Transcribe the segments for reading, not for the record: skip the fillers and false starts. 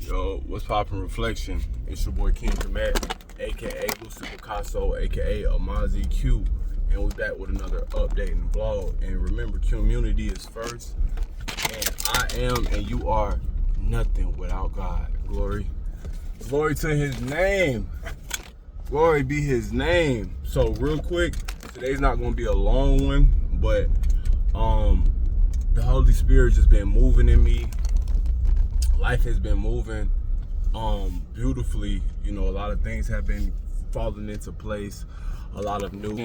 Yo, what's poppin' Reflection? It's your boy King Komet, aka Lucy Picasso, aka Amazi Q, and we're back with another update and vlog. And remember, community is first, and I am and you are nothing without God. Glory to His name. Glory be His name. So real quick, today's not gonna be a long one, but the Holy Spirit just been moving in me. Life has been moving beautifully. You know, a lot of things have been falling into place. A lot of new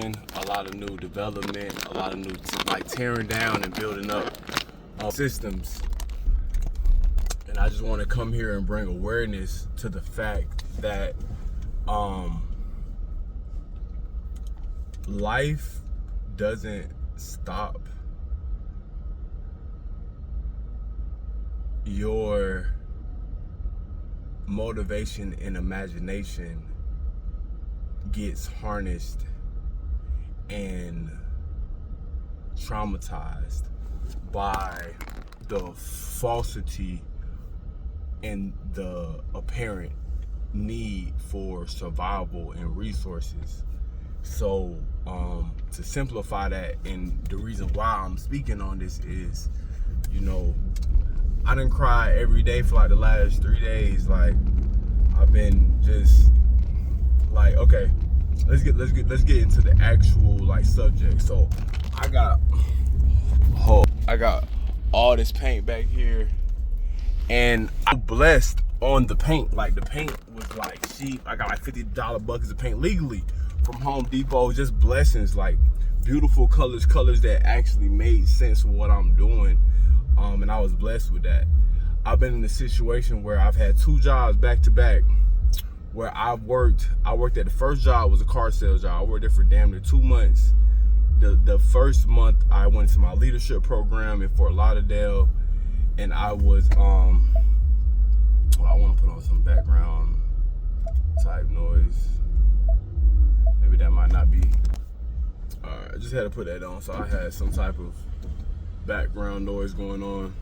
development, a lot of new tearing down and building up systems. And I just want to come here and bring awareness to the fact that life doesn't stop. Your motivation and imagination gets harnessed and traumatized by the falsity and the apparent need for survival and resources. So to simplify that, and the reason why I'm speaking on this is, you know, I didn't cry every day for like the last 3 days. Like, I've been just like, okay, let's get into the actual like subject. So I got all this paint back here, and I'm blessed on the paint. Like, the paint was like cheap. I got like $50 buckets of paint legally from Home Depot. Just blessings, like beautiful colors that actually made sense for what I'm doing. And I was blessed with that. I've been in a situation where I've had 2 jobs back to back where I worked at the first job was a car sales job. I worked there for damn near 2 months. The first month I went to my leadership program in Fort Lauderdale, and I was I want to put on some background type noise. Maybe that might not be. Alright, I just had to put that on, so I had some type of background noise going on.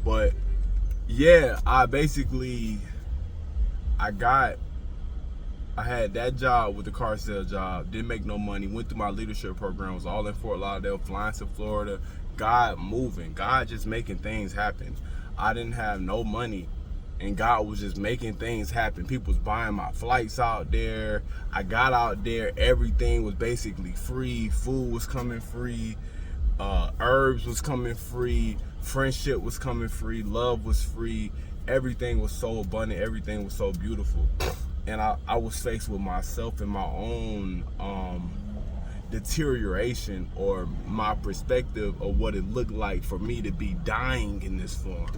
But yeah, I had that job with the car sales job, didn't make no money, went through my leadership program, was all in Fort Lauderdale, flying to Florida, God moving, God just making things happen. I didn't have no money, and God was just making things happen. People was buying my flights out there. I got out there, everything was basically free. Food was coming free. Herbs was coming free, friendship was coming free, love was free, everything was so abundant, everything was so beautiful. And I was faced with myself and my own deterioration, or my perspective of what it looked like for me to be dying in this form.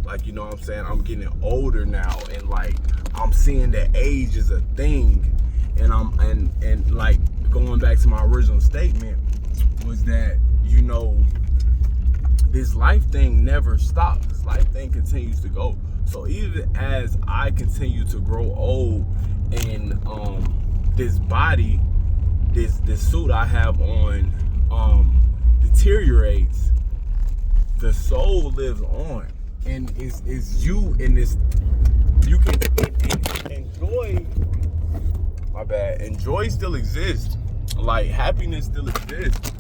Like, you know what I'm saying? I'm getting older now, and like I'm seeing that age is a thing, and like going back to my original statement was that, you know, this life thing never stops. This life thing continues to go. So even as I continue to grow old, and this body, this suit I have on deteriorates, the soul lives on, and is you in this. You can enjoy. My bad. And joy still exists. Like, happiness still exists.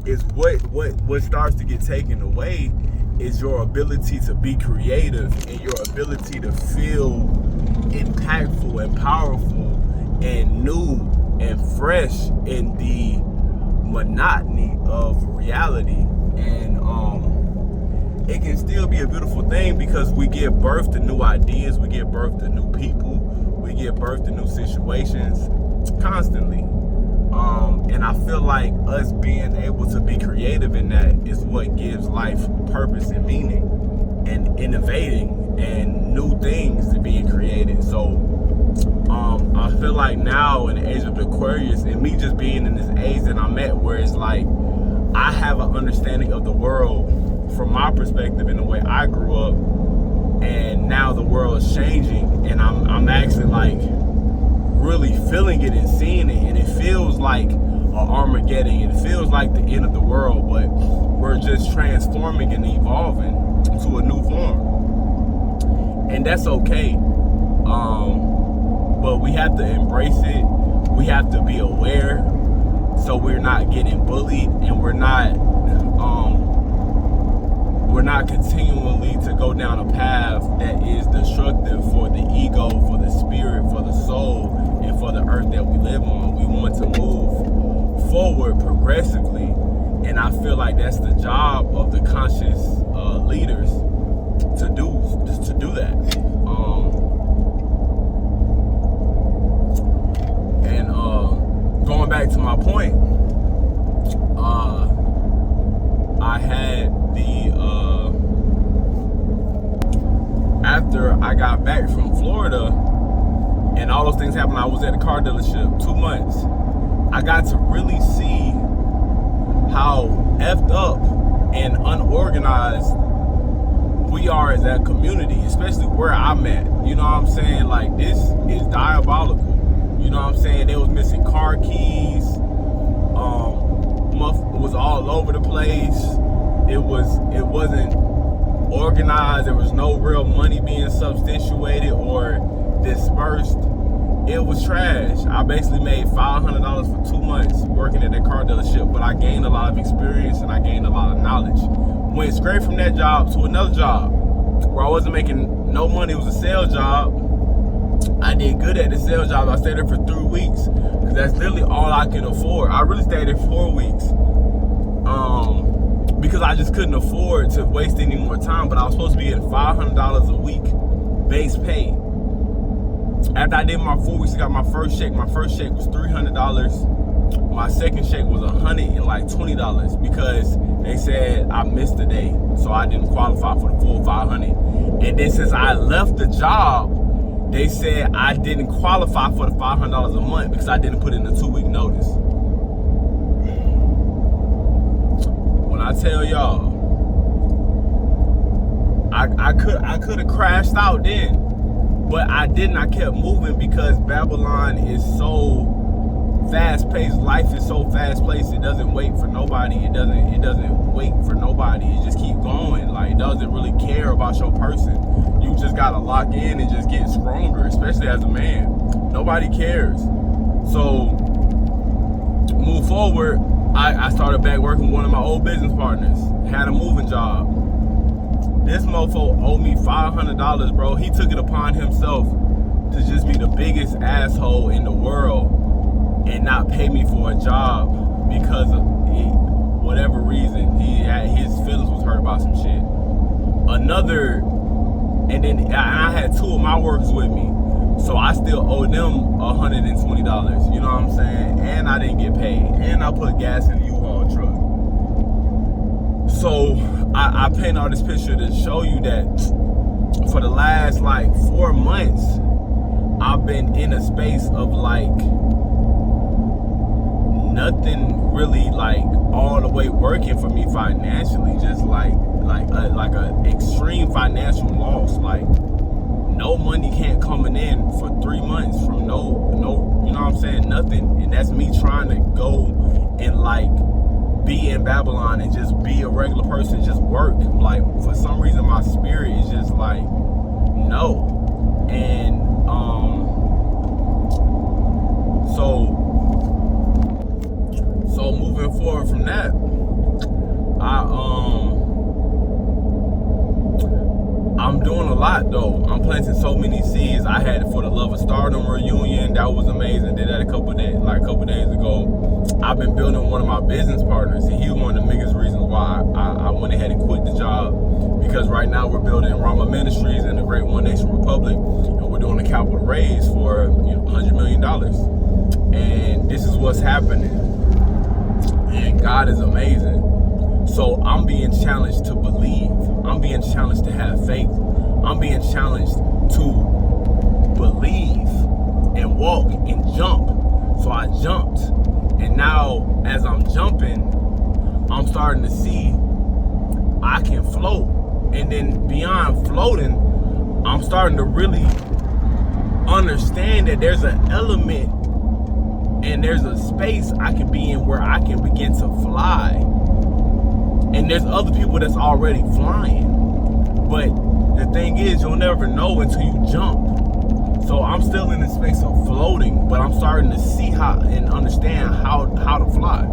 Is what starts to get taken away is your ability to be creative, and your ability to feel impactful and powerful and new and fresh in the monotony of reality. And it can still be a beautiful thing, because we give birth to new ideas, we give birth to new people, we give birth to new situations constantly. And I feel like us being able to be creative in that is what gives life purpose and meaning, and innovating and new things to being created. So I feel like now in the age of Aquarius, and me just being in this age that I'm at, where it's like I have an understanding of the world from my perspective in the way I grew up, and now the world is changing, and I'm actually like really feeling it and seeing it, and it feels like Armageddon. It feels like the end of the world, but we're just transforming and evolving to a new form. and that's okay. But we have to embrace it. We have to be aware, so we're not getting bullied, and we're not continually to go down a path that is destructive for the ego, for the spirit, for the soul, and for the earth that we live on. We want to move forward progressively, and I feel like that's the job of the conscious leaders to do that. Going back to my point, I had after I got back from Florida and all those things happened, I was at a car dealership 2 months. I got to really see how effed up and unorganized we are as a community, especially where I'm at. You know what I'm saying? Like, this is diabolical. You know what I'm saying? They was missing car keys. Was all over the place. It wasn't organized. There was no real money being substantiated or dispersed. It was trash. I basically made $500 for 2 months working at that car dealership, but I gained a lot of experience and I gained a lot of knowledge. Went straight from that job to another job where I wasn't making no money. It was a sales job. I did good at the sales job. I stayed there for 3 weeks because that's literally all I could afford. I really stayed there 4 weeks because I just couldn't afford to waste any more time. But I was supposed to be getting $500 a week base pay. After I did my 4 weeks, I got my first check. My first check was $300. My second check was $120 because they said I missed a day, so I didn't qualify for the full $500. And then since I left the job, they said I didn't qualify for the $500 a month because I didn't put in a 2-week notice. When I tell y'all, I could have crashed out then, but I didn't. I kept moving because Babylon is so fast-paced. Life is so fast-paced. It doesn't wait for nobody. It doesn't wait for nobody. It just keep going. Like, it doesn't really care about your person. You just gotta lock in and just get stronger, especially as a man. Nobody cares. So, move forward. I started back working with one of my old business partners. Had a moving job. This mofo owed me $500, bro. He took it upon himself to just be the biggest asshole in the world and not pay me for a job because of whatever reason. His feelings was hurt about some shit. And then I had 2 of my workers with me, so I still owe them $120. You know what I'm saying? And I didn't get paid. And I put gas in the U-Haul truck. So I paint all this picture to show you that for the last 4 months, I've been in a space of nothing really all the way working for me financially, just like a extreme financial loss. No money can't coming in for 3 months from no, you know what I'm saying, nothing. And that's me trying to go and be in Babylon and just be a regular person, just work. For some reason my spirit is just no. And so moving forward from that, I'm doing a lot though. I'm planting so many seeds. I had it for the Love of Stardom reunion. That was amazing. Did that a couple days ago. I've been building one of my business partners, and he was one of the biggest reasons why I went ahead and quit the job. Because right now we're building Rama Ministries in the Great One Nation Republic, and we're doing a capital raise for $100 million. And this is what's happening. And God is amazing. So I'm being challenged to believe. I'm being challenged to have faith. I'm being challenged to believe and walk and jump. So I jumped. And now as I'm jumping, I'm starting to see I can float. And then beyond floating, I'm starting to really understand that there's an element and there's a space I can be in where I can begin to fly. And there's other people that's already flying. But the thing is, you'll never know until you jump. So I'm still in the space of floating, but I'm starting to see how and understand how to fly.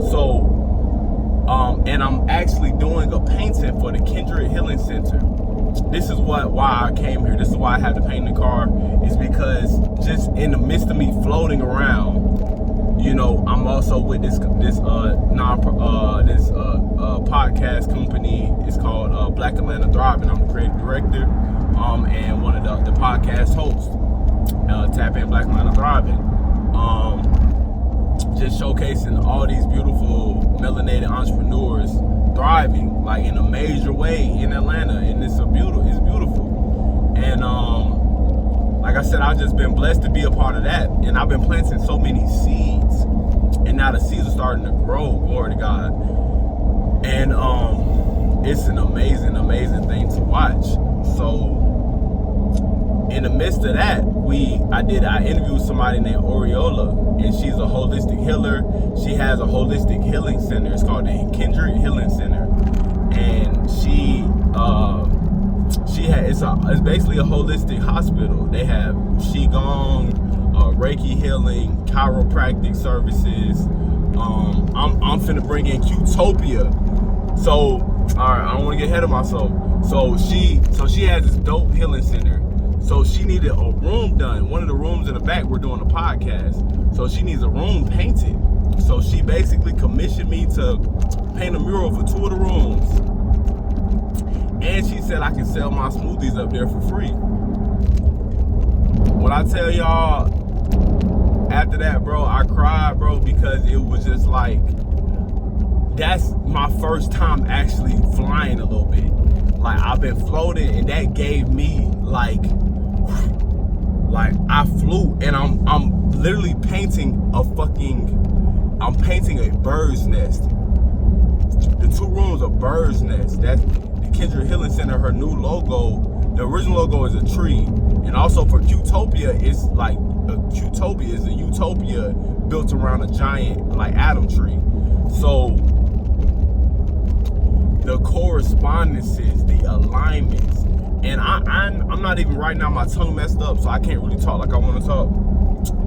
So, and I'm actually doing a painting for the Kindred Healing Center. This is why I came here. This is why I had to paint the car. Is because just in the midst of me floating around, you know, I'm also with this podcast company. It's called Black Atlanta Thriving. I'm the creative director, and one of the podcast hosts. Tap in Black Atlanta Thriving. Just showcasing all these beautiful melanated entrepreneurs thriving, like in a major way in Atlanta, and it's beautiful. And like I said, I've just been blessed to be a part of that, and I've been planting so many seeds, and now the seeds are starting to grow. Glory to God. And it's an amazing thing to watch. So in the midst of that, I interviewed somebody named Oriola, and she's a holistic healer. She has a holistic healing center. It's called the Kindred Healing Center, and it's basically a holistic hospital. They have Qigong, Reiki healing, chiropractic services. I'm finna bring in Qtopia. So, all right, I don't want to get ahead of myself. So she has this dope healing center. So she needed a room done. One of the rooms in the back, we're doing a podcast. So she needs a room painted. So she basically commissioned me to paint a mural for 2 of the rooms. And she said I can sell my smoothies up there for free. When I tell y'all, after that, bro, I cried, bro, because it was just like, that's my first time actually flying a little bit. Like, I've been floating, and that gave me like I flew, and I'm literally painting a bird's nest. The 2 rooms are bird's nest. That's the Kindred Healing Center. Her new logo, the original logo is a tree, and also for Qtopia, it's like Qtopia is a utopia built around a giant like atom tree. So the correspondences, the alignments, and I'm not even right now. My tongue messed up, so I can't really talk like I want to talk.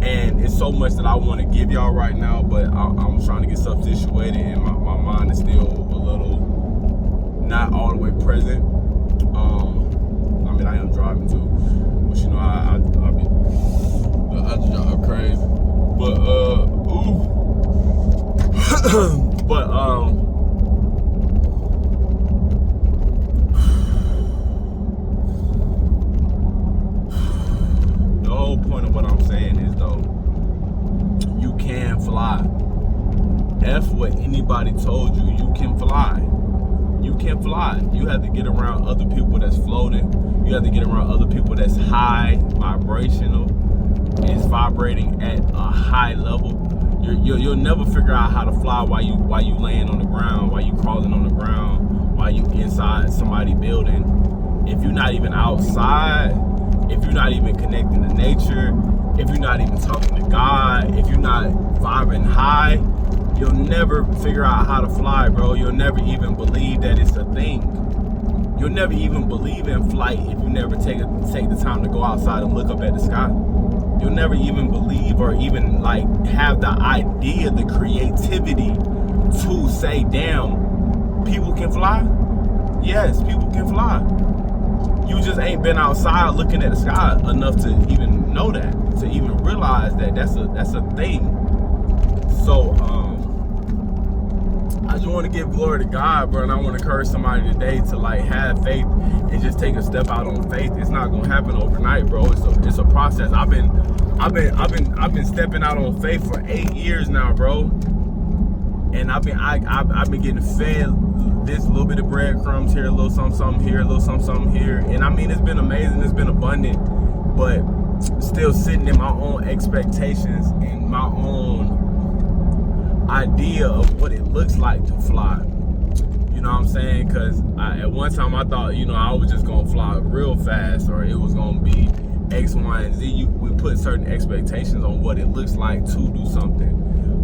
And it's so much that I want to give y'all right now, but I'm trying to get stuff situated, and my mind is still a little not all the way present. I mean, I am driving too, but you know, I drive crazy. But the whole point of what I'm saying is, though, you can fly. F what anybody told you. You can fly. You can fly. You have to get around other people that's floating. You have to get around other people that's high vibrational. It's vibrating at a high level. You'll never figure out how to fly while you laying on the ground, while you crawling on the ground, while you inside somebody's building. If you're not even outside, if you're not even connecting to nature, if you're not even talking to God, if you're not vibing high, you'll never figure out how to fly, bro. You'll never even believe that it's a thing. You'll never even believe in flight if you never take the time to go outside and look up at the sky. You'll never even believe or even like have the idea, the creativity to say, damn, people can fly? Yes, people can fly. You just ain't been outside looking at the sky enough to even know that, to even realize that that's a thing. So I just want to give glory to God, bro, and I want to encourage somebody today to like have faith and just take a step out on faith. It's not gonna happen overnight, bro. It's a process. I've been stepping out on faith for 8 years now, bro, and I've been getting fed this little bit of breadcrumbs here, a little something here, a little something here, and I mean, it's been amazing. It's been abundant, but still sitting in my own expectations and my own idea of what it looks like to fly. You know what I'm saying? Because at one time I thought, you know, I was just gonna fly real fast, or it was gonna be X, Y, and Z. We put certain expectations on what it looks like to do something,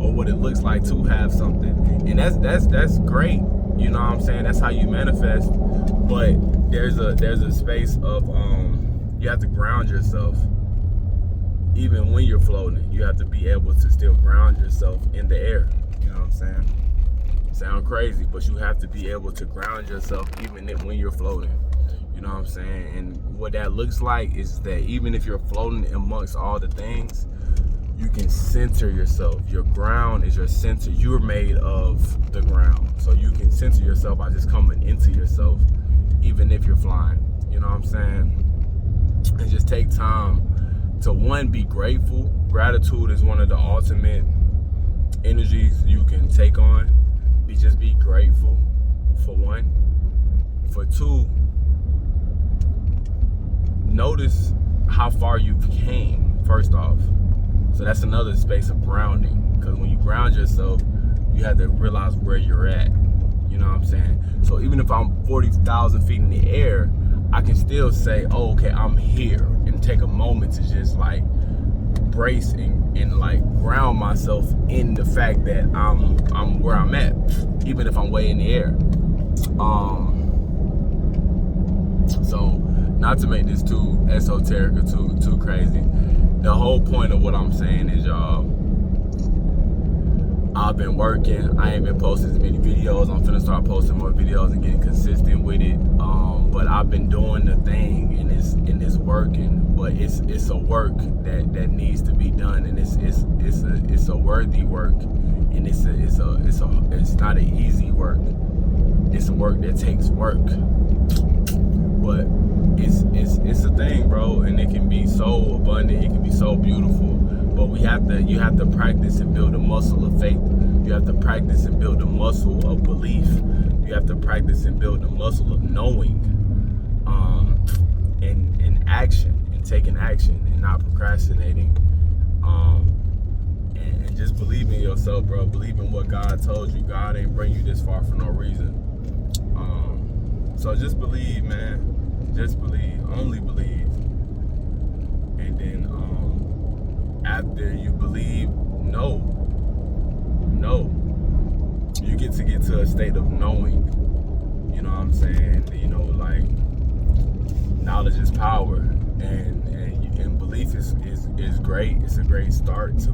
or what it looks like to have something, and that's great. You know what I'm saying? That's how you manifest. But there's a space of you have to ground yourself. Even when you're floating, you have to be able to still ground yourself in the air. You know what I'm saying? Sound crazy, but you have to be able to ground yourself even when you're floating. You know what I'm saying? And what that looks like is that even if you're floating amongst all the things, you can center yourself. Your ground is your center. You're made of the ground. So you can center yourself by just coming into yourself, even if you're flying. You know what I'm saying? And just take time to, one, be grateful. Gratitude is one of the ultimate energies you can take on. Just be grateful, for one. For two, notice how far you came, first off. So that's another space of grounding. Because when you ground yourself, you have to realize where you're at. You know what I'm saying? So even if I'm 40,000 feet in the air, I can still say, oh, okay, I'm here. And take a moment to just like brace and like ground myself in the fact that I'm where I'm at, even if I'm way in the air. So not to make this too esoteric or too crazy, the whole point of what I'm saying is, y'all, I've been working. I ain't been posting as many videos. I'm finna start posting more videos and getting consistent with it. But I've been doing the thing, and it's working. But it's a work that needs to be done, and it's a worthy work, and it's not an easy work. It's a work that takes work. But it's a thing, bro, and it can be so abundant. It can be so beautiful. But you have to practice and build a muscle of faith. You have to practice and build a muscle of belief. You have to practice and build a muscle of knowing, and action, and taking action, and not procrastinating, and just believe in yourself, bro. Believe in what God told you. God ain't bring you this far for no reason. So just believe, man. Just believe. Only believe. And then after you believe, know. You get to a state of knowing. You know what I'm saying? You know, like, knowledge is power, and belief is great. It's a great start to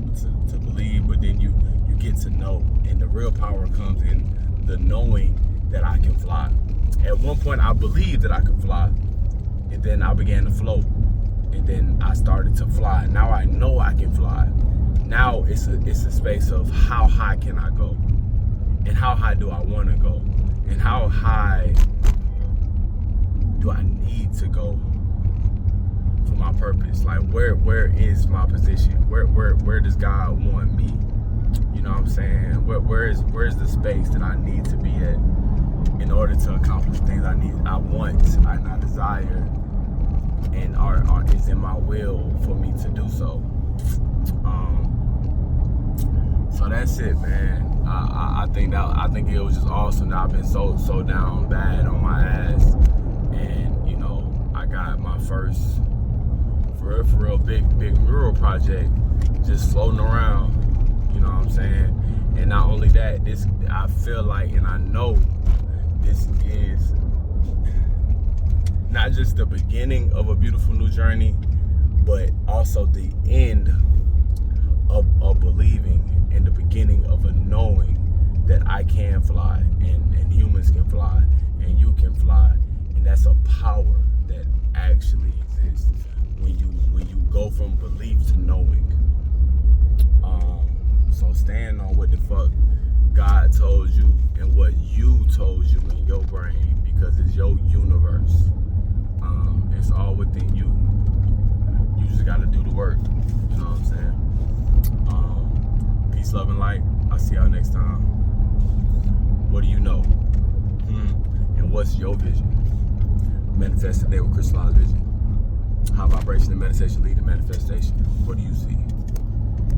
believe, but then you get to know, and the real power comes in the knowing that I can fly. At one point, I believed that I could fly, and then I began to float, and then I started to fly. Now I know I can fly. Now it's a space of how high can I go, and how high do I want to go, and how high do I need to go for my purpose? Like, where is my position? Where does God want me? You know what I'm saying? Where's the space that I need to be at in order to accomplish things I want, I desire, and is in my will for me to do so. So that's it, man. I think it was just awesome that I've been so down bad on my ass, and you know, I got my first for real big mural project just floating around. You know what I'm saying? And not only that, I feel like, and I know this is not just the beginning of a beautiful new journey, but also the end of believing, and the beginning of a knowing that I can fly, and humans can fly, and you can fly. And that's a power that actually exists when you go from belief to knowing. So stand on what the fuck God told you and what you told you in your brain, because it's your universe. It's all within you. You just gotta do the work. You know what I'm saying? Peace, love, and light. I'll see y'all next time. What do you know? And what's your vision? Manifest today with crystallized vision. High vibration and meditation lead to manifestation. What do you see?